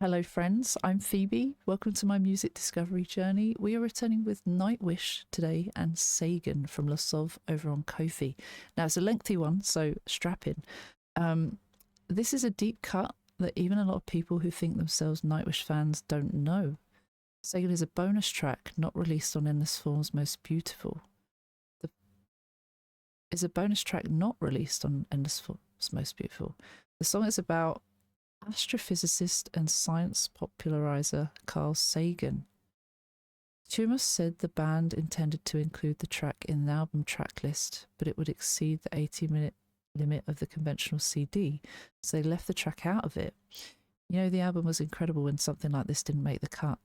Hello friends, I'm Phoebe. Welcome to my music discovery journey. We are returning with Nightwish today and Sagan from Lasov over on Ko-fi. Now it's a lengthy one, so strap in. This is a deep cut that even a lot of people who think themselves Nightwish fans don't know. Sagan is a bonus track not released on Endless Form's Most Beautiful. Is a bonus track not released on Endless Form's Most Beautiful. The song is about astrophysicist and science popularizer Carl Sagan. Tumas said the band intended to include the track in the album tracklist, but it would exceed the 80-minute limit of the conventional CD, so they left the track out of it. You know, the album was incredible when something like this didn't make the cut.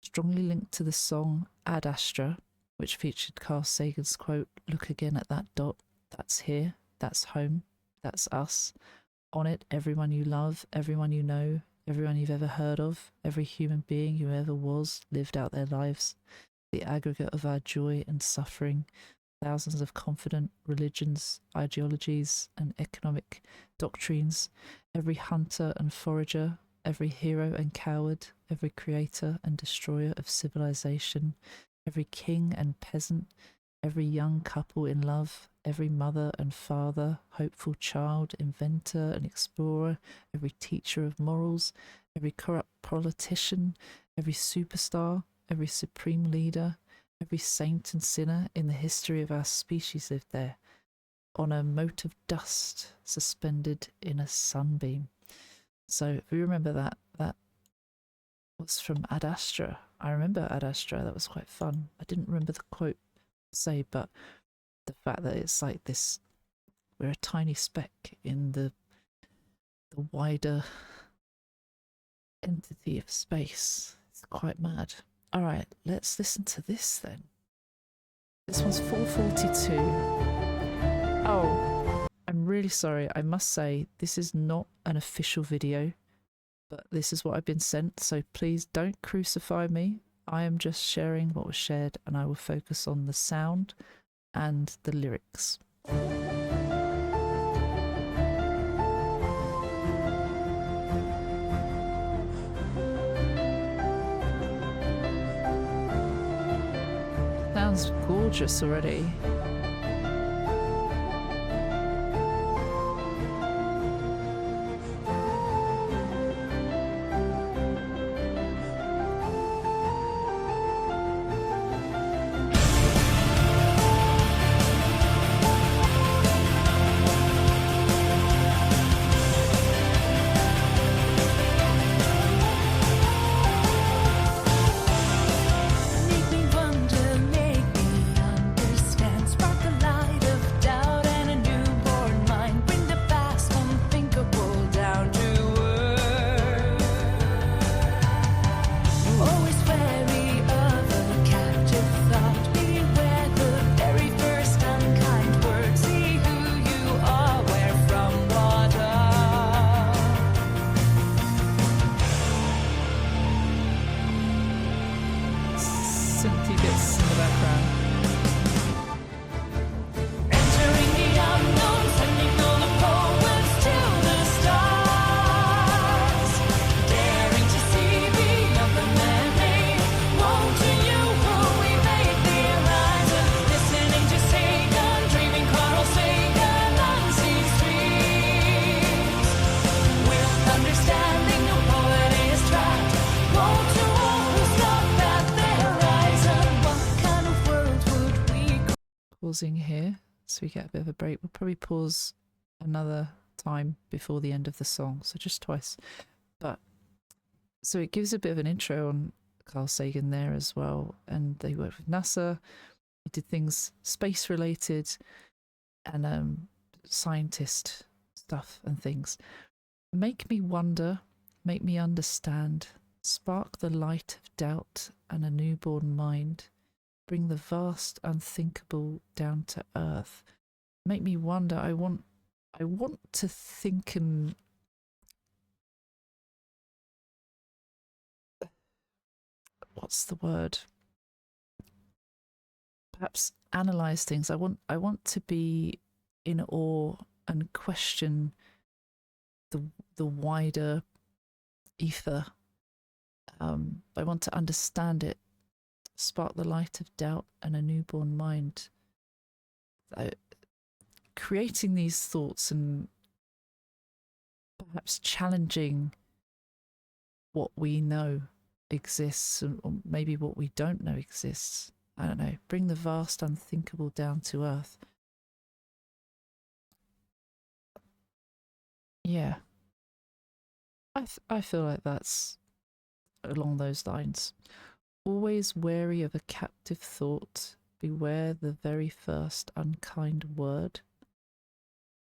Strongly linked to the song Ad Astra, which featured Carl Sagan's quote, "Look again at that dot, that's here, that's home, that's us. On it, everyone you love, everyone you know, everyone you've ever heard of, every human being who ever was, lived out their lives. The aggregate of our joy and suffering, thousands of confident religions, ideologies, and economic doctrines, every hunter and forager, every hero and coward, every creator and destroyer of civilization, every king and peasant, every young couple in love, every mother and father, hopeful child, inventor and explorer, every teacher of morals, every corrupt politician, every superstar, every supreme leader, every saint and sinner in the history of our species lived there, on a mote of dust suspended in a sunbeam." So if you remember that was from Ad Astra. I remember Ad Astra, that was quite fun. I didn't remember the quote say, but the fact that it's like this, we're a tiny speck in the wider entity of space. It's quite mad. All right, let's listen to this then. This one's 4:42. Oh, I'm really sorry. I must say this is not an official video, but this is what I've been sent, so please don't crucify me. I am just sharing what was shared, and I will focus on the sound and the lyrics. Sounds gorgeous already. Synthy bits in the background. Entering the unknown, sending all the poets to the stars, daring to see beyond the man-made, wanting you who we made the horizon, listening to Sagan, dreaming Carl Sagan, unseen streams, with understanding no poet is trapped, won't you always stop at their pausing here so we get a bit of a break. We'll probably pause another time before the end of the song, so just twice. But so it gives a bit of an intro on Carl Sagan there as well, and they worked with NASA. He did things space related and scientist stuff and things. Make me wonder, make me understand, spark the light of doubt and a newborn mind. Bring the vast unthinkable down to earth. Make me wonder. I want to think and what's the word? Perhaps analyze things. I want to be in awe and question the wider ether I want to understand it, spark the light of doubt and a newborn mind. Creating these thoughts and perhaps challenging what we know exists, or maybe what we don't know exists. I don't know. Bring the vast unthinkable down to earth. Yeah. I feel like that's along those lines. Always wary of a captive thought, beware the very first unkind word.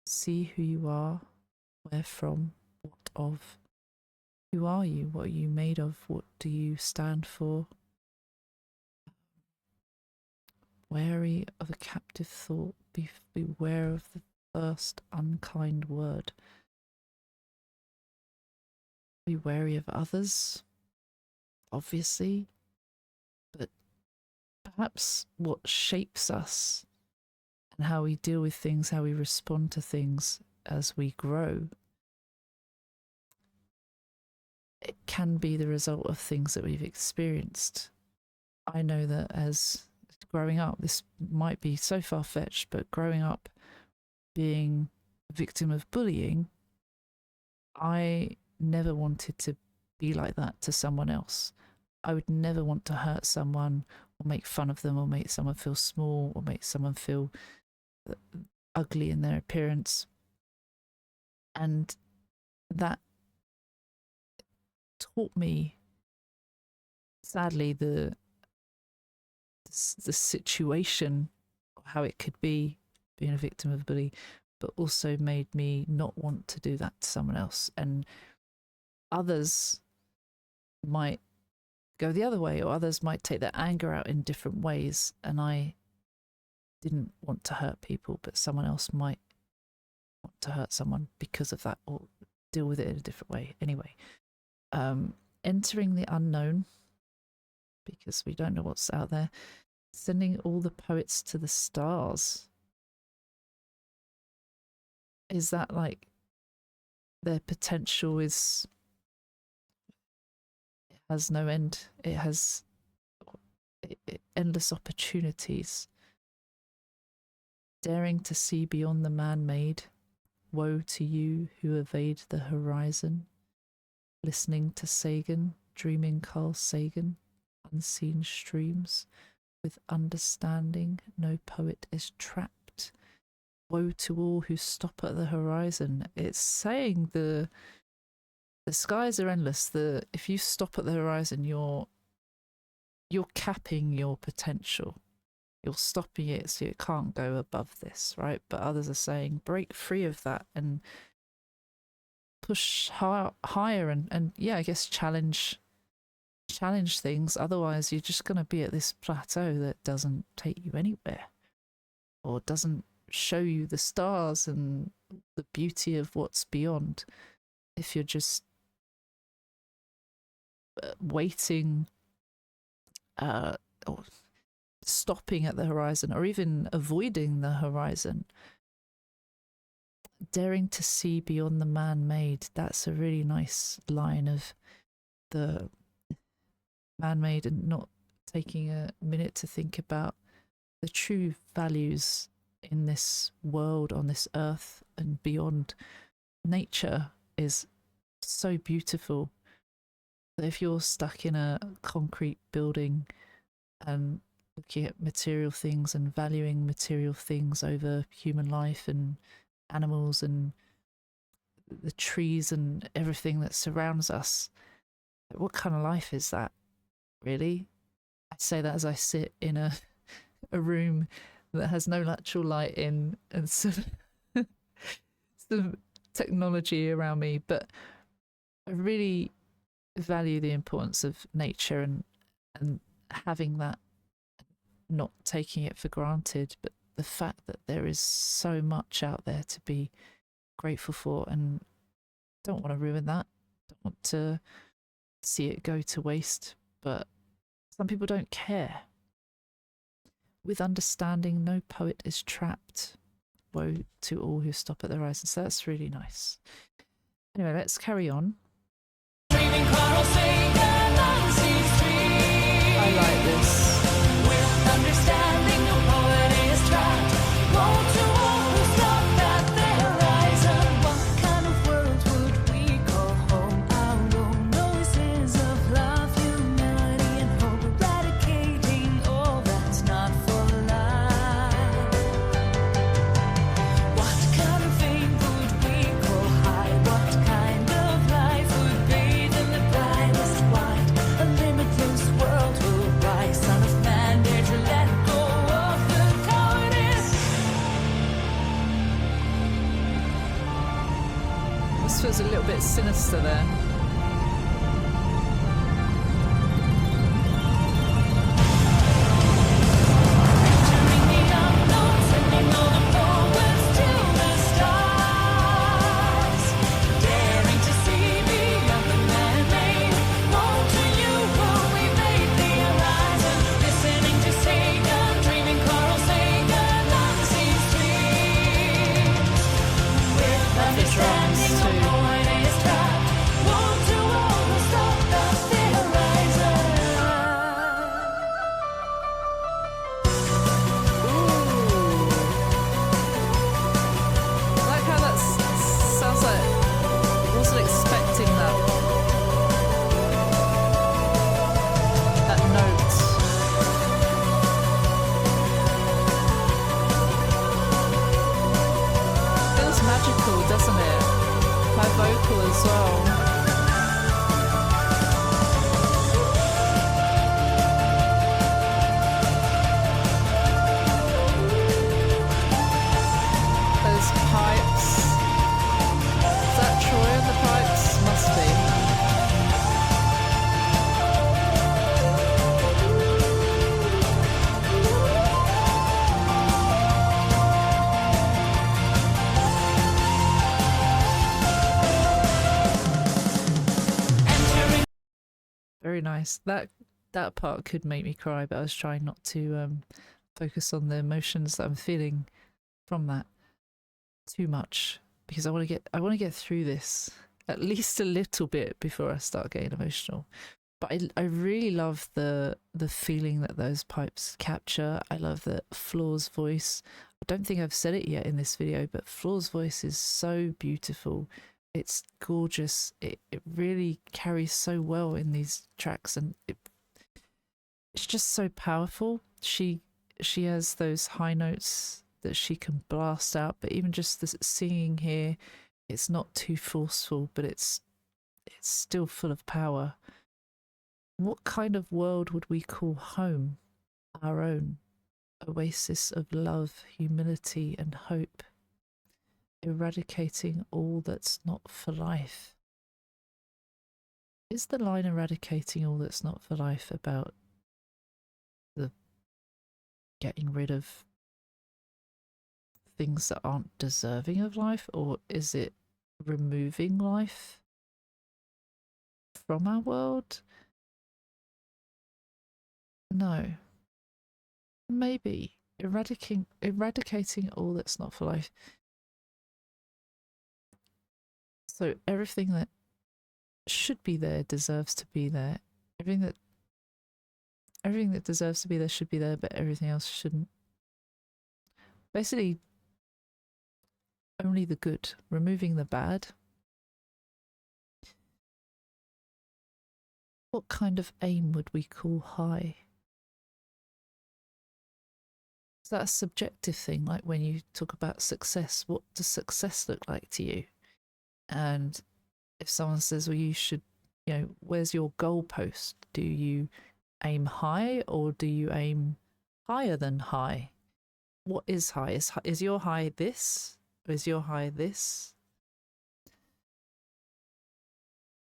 See who you are, where from, what of. Who are you? What are you made of? What do you stand for? Wary of a captive thought, beware of the first unkind word. Be wary of others, obviously, but perhaps what shapes us and how we deal with things, how we respond to things as we grow, it can be the result of things that we've experienced. I know that as growing up, this might be so far-fetched, but growing up being a victim of bullying, I never wanted to be like that to someone else. I would never want to hurt someone or make fun of them or make someone feel small or make someone feel ugly in their appearance. And that taught me, sadly, the situation, how it could be being a victim of a bully, but also made me not want to do that to someone else. And others might go the other way, or others might take their anger out in different ways. And I didn't want to hurt people, but someone else might want to hurt someone because of that, or deal with it in a different way. Anyway, entering the unknown, because we don't know what's out there. Sending all the poets to the stars. Is that like their potential has no end? It has endless opportunities. Daring to see beyond the man-made. Woe to you who evade the horizon. Listening to Sagan, dreaming Carl Sagan. Unseen streams. With understanding, no poet is trapped. Woe to all who stop at the horizon. It's saying the skies are endless. If you stop at the horizon, you're capping your potential. You're stopping it so it can't go above this, right? But others are saying break free of that and push higher and yeah, I guess challenge things. Otherwise you're just going to be at this plateau that doesn't take you anywhere, or doesn't show you the stars and the beauty of what's beyond, if you're just waiting or stopping at the horizon, or even avoiding the horizon. Daring to see beyond the man-made. That's a really nice line of the man-made, and not taking a minute to think about the true values in this world, on this earth and beyond. Nature is so beautiful that if you're stuck in a concrete building and looking at material things and valuing material things over human life and animals and the trees and everything that surrounds us, what kind of life is that? Really? I say that as I sit in a room that has no natural light in and some technology around me, but I really value the importance of nature and having that, not taking it for granted, but the fact that there is so much out there to be grateful for, and don't want to ruin that, don't want to see it go to waste. But some people don't care. With understanding, no poet is trapped. Woe to all who stop at the horizon. So that's really nice. Anyway, let's carry on. Dreaming Carl Sagan. sinister there. Very nice. That part could make me cry, but I was trying not to focus on the emotions that I'm feeling from that too much, because I want to get through this at least a little bit before I start getting emotional. But I really love the feeling that those pipes capture. I love that Floor's voice. I don't think I've said it yet in this video, but Floor's voice is so beautiful. It's gorgeous. It really carries so well in these tracks, and it's just so powerful. She has those high notes that she can blast out, but even just the singing here, it's not too forceful, but it's still full of power. What kind of world would we call home? Our own oasis of love, humility, and hope. Eradicating all that's not for life. Is the line eradicating all that's not for life about the getting rid of things that aren't deserving of life, or is it removing life from our world? No. Maybe eradicating all that's not for life. So everything that should be there deserves to be there. Everything that deserves to be there should be there, but everything else shouldn't. Basically, only the good, removing the bad. What kind of aim would we call high? Is that a subjective thing? Like when you talk about success, what does success look like to you? And if someone says, well, you should, where's your goalpost? Do you aim high, or do you aim higher than high? What is high? Is your high this? Or is your high this?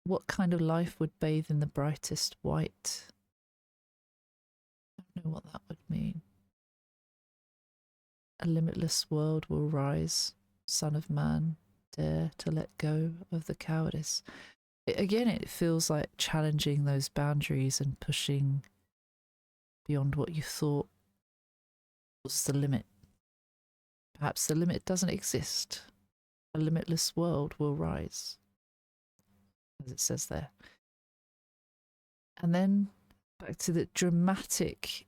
What kind of life would bathe in the brightest white? I don't know what that would mean. A limitless world will rise, Son of Man. Dare to let go of the cowardice. Again, it feels like challenging those boundaries and pushing beyond what you thought was the limit. Perhaps the limit doesn't exist. A limitless world will rise, as it says there. And then back to the dramatic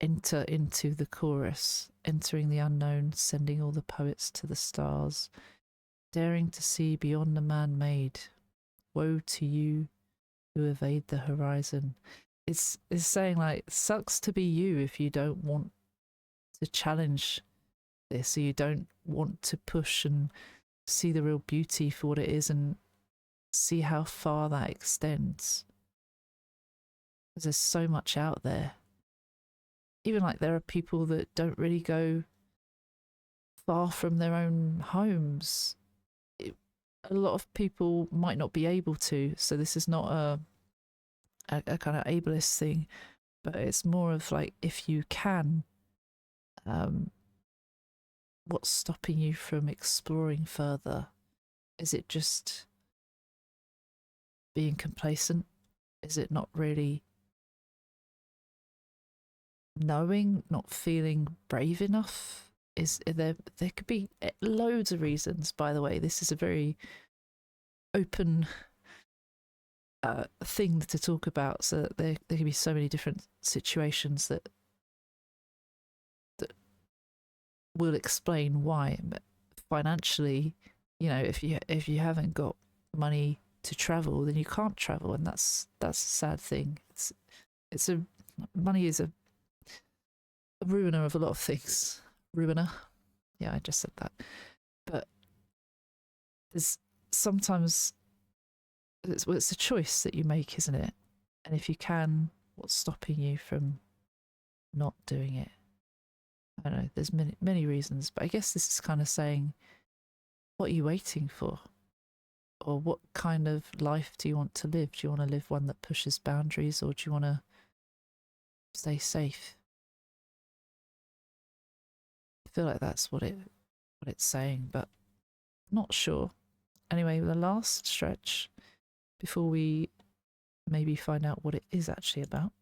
enter into the chorus, entering the unknown, sending all the poets to the stars, daring to see beyond the man-made. Woe to you who evade the horizon. It's saying, like, sucks to be you if you don't want to challenge this, or you don't want to push and see the real beauty for what it is and see how far that extends. Because there's so much out there. Even like there are people that don't really go far from their own homes. a lot of people might not be able to, so this is not a kind of ableist thing, but it's more of like, if you can, what's stopping you from exploring further? Is it just being complacent? Is it not really knowing, not feeling brave enough? Is there could be loads of reasons, by the way. This is a very open thing to talk about, so that there can be so many different situations that will explain why. But financially, you know, if you haven't got money to travel, then you can't travel, and that's a sad thing. Money is a ruiner of a lot of things. Ruiner. Yeah, I just said that. But there's sometimes it's a choice that you make, isn't it? And if you can, what's stopping you from not doing it? I don't know, there's many reasons, but I guess this is kind of saying, what are you waiting for? Or what kind of life do you want to live? Do you want to live one that pushes boundaries, or do you want to stay safe? I feel like that's what it's saying, but not sure. Anyway, the last stretch before we maybe find out what it is actually about.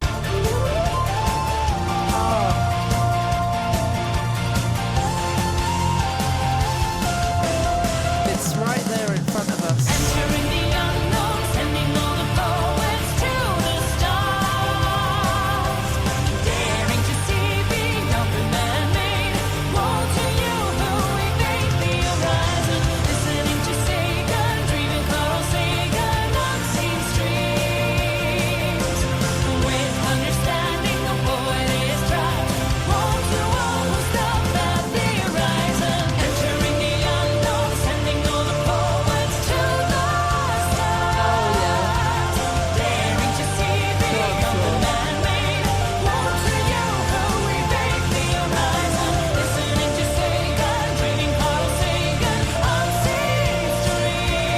It's right there in front of us. Entering the unknown, sending all the poets to the stars, daring to see beyond the man-made, woe to you who evade the horizon, listening to Sagan, dreaming Carl Sagan, unseen streams, with understanding the poet is trapped, woe to all who stop at the horizon, entering the unknown, sending all the poets to the stars, daring to see beyond the man-made, woe to you who evade the horizon, listening to Sagan, dreaming Carl Sagan, unseen streams,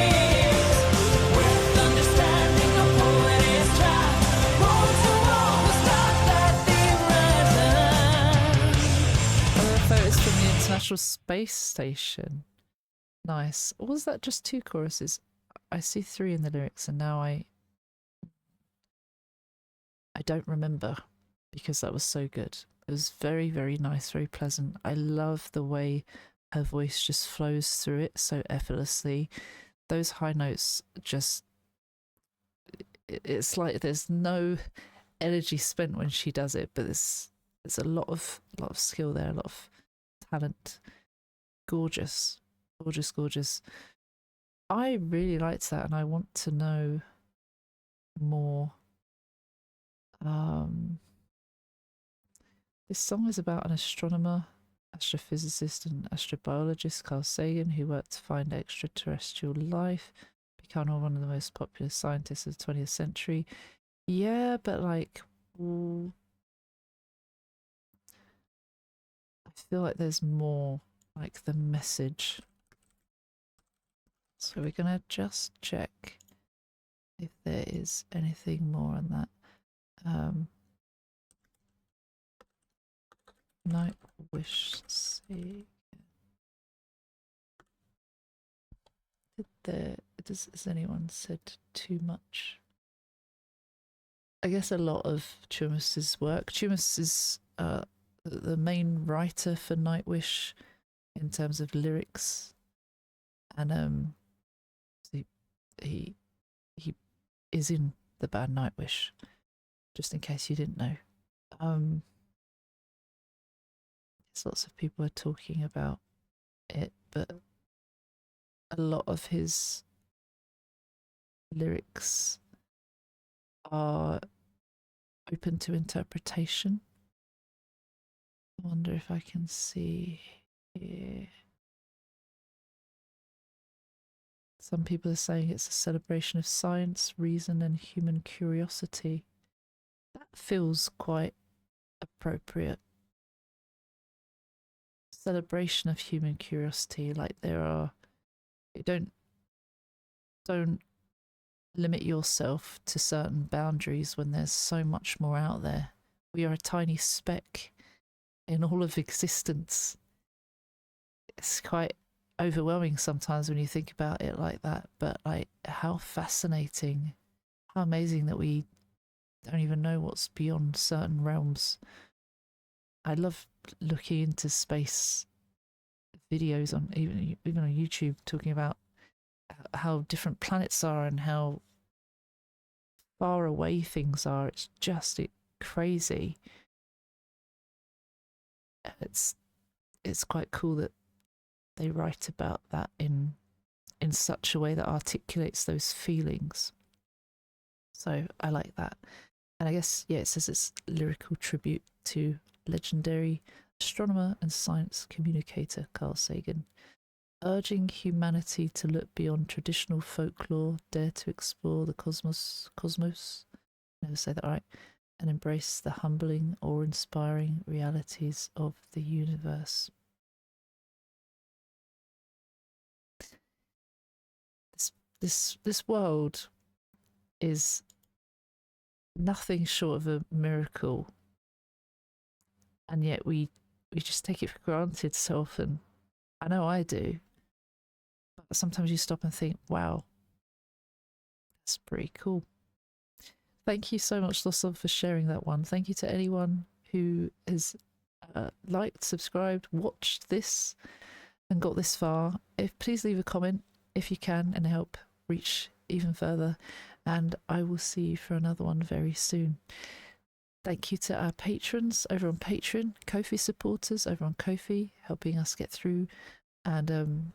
with understanding the poet is trapped, woe to all who stop at the horizon. Other photos from the International Space Station. Nice. Or was that just 2 choruses? I see 3 in the lyrics, and now I don't remember, because that was so good. It was very, very nice, very pleasant. I love the way her voice just flows through it so effortlessly. Those high notes just, it's like there's no energy spent when she does it, but there's a lot of skill there, a lot of talent. Gorgeous, gorgeous, gorgeous. I really liked that, and I want to know more. This song is about an astronomer, astrophysicist, and astrobiologist, Carl Sagan, who worked to find extraterrestrial life, become one of the most popular scientists of the 20th century. Yeah, but like, I feel like there's more, like the message. So we're gonna just check if there is anything more on that. Nightwish Sagan. Has anyone said too much? I guess a lot of Chumas's work. Chumas is the main writer for Nightwish in terms of lyrics, and he is in the band Nightwish, just in case you didn't know. Lots of people are talking about it, but a lot of his lyrics are open to interpretation. I wonder if I can see here. Some people are saying it's a celebration of science, reason, and human curiosity. That feels quite appropriate. Celebration of human curiosity, like you don't don't limit yourself to certain boundaries when there's so much more out there. We are a tiny speck in all of existence. It's quite overwhelming sometimes when you think about it like that, but like how fascinating, how amazing that we don't even know what's beyond certain realms. I love looking into space videos on even on YouTube, talking about how different planets are and how far away things are. It's just crazy. It's quite cool that they write about that in such a way that articulates those feelings. So I like that. And I guess, yeah, it says it's lyrical tribute to legendary astronomer and science communicator Carl Sagan, urging humanity to look beyond traditional folklore, dare to explore the cosmos, never say that right, and embrace the humbling or inspiring realities of the universe. This world is nothing short of a miracle, and yet we just take it for granted so often. I know I do, but sometimes you stop and think, wow, that's pretty cool. Thank you so much, Losov, for sharing that one. Thank you to anyone who has liked, subscribed, watched this and got this far. Please leave a comment if you can and help reach even further, and I will see you for another one very soon. Thank you to our patrons over on Patreon, Ko-fi supporters over on Ko-fi, helping us get through and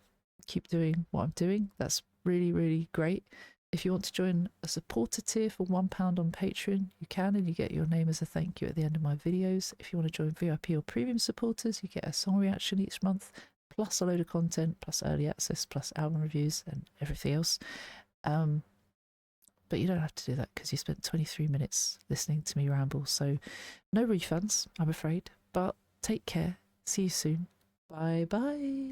keep doing what I'm doing. That's really, really great. If you want to join a supporter tier for £1 on Patreon, you can, and you get your name as a thank you at the end of my videos. If you want to join VIP or premium supporters, you get a song reaction each month, plus a load of content, plus early access, plus album reviews and everything else. But you don't have to do that because you spent 23 minutes listening to me ramble. So no refunds, I'm afraid. But take care. See you soon. Bye bye.